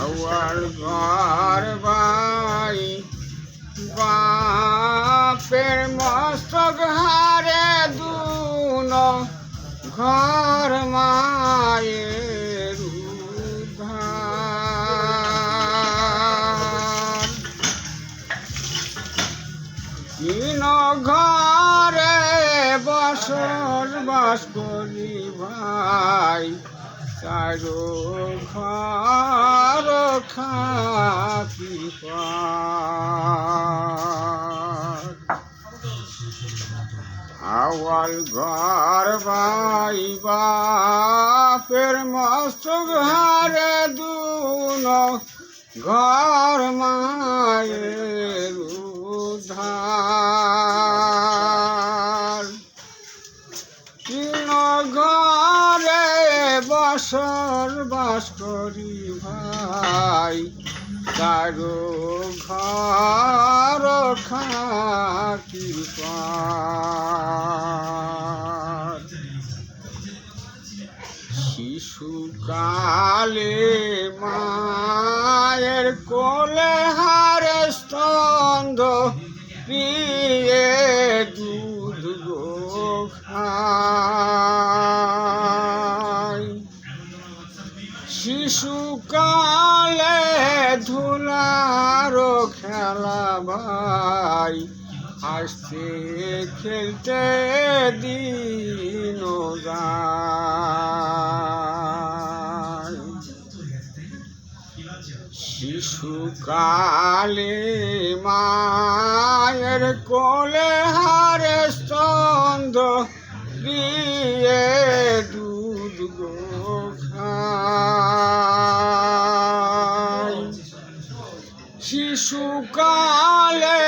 আমার ঘর ভাই বাপের মস্তক হারে দুন ঘর মায়ের উদ্ধার তিন ঘরে বসর বাস করি ভাই চারো ঘর খাকি আওয়াল ঘর ভাই বাপের মস্তক হারে দুন ঘর মায়ের উদ্ধার তিন ঘরে বসর বাস করি ভাই চারো ঘর খাকি শিশুকালে মায়ের কোলে হারে স্তন্ধ পিয়ে দুধ খায় শিশুকালে ধুলার খেলা ভাই হাসতে খেলতে দিন যায় শিশুকালে মায়ের কোলে হারে স্তন্ধ দিয়ে দুধ খায় শিশুকালে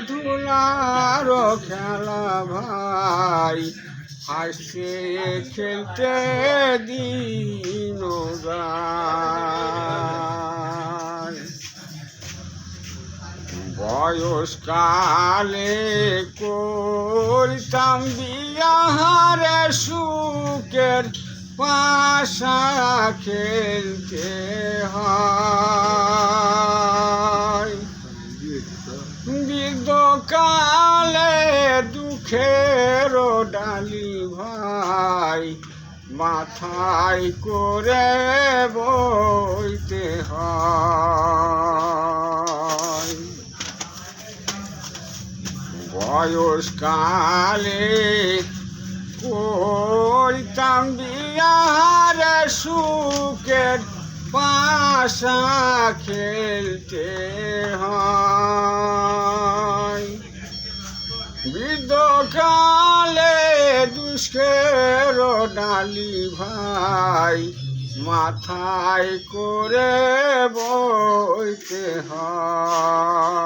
ধুলার খেলা ভাই হাসতে খেলতে দিন যায় বয়সকালে করতাম বিয়াহারে সুখের পাশা খেলতে হয় বৃদ্ধকালে দুঃখের ডালি ভাই মাথায় করে বইতে হয় বয়সকালে করতাম বিয়াহারে সুখের পাশা খেলতে হয় বৃদ্ধকালে দুষ্কের ডালি ভাই মাথায় করে বইতে হয়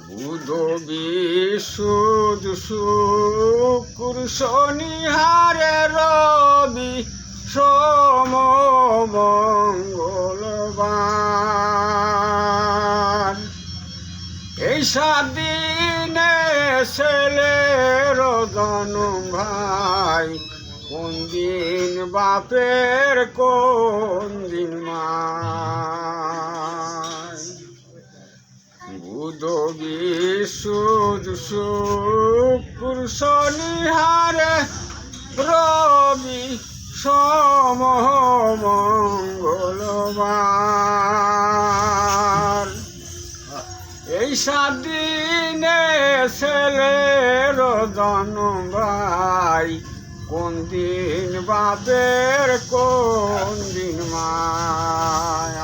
বুধ বিশুদ্ধ শুক্র শনি হারে রবি সোম মঙ্গলবার এই 7 দিনে ছেলের জন্ম ভাই কোন দিন বাপের কোন দিন মায় বুধ বিশুদ্ধ শুক্র শনি হারে রবি সোম মঙ্গলবার এই 7 দিনে ছেলের জন্ম ভাই কোন দিন বাপের কোন দিন মায়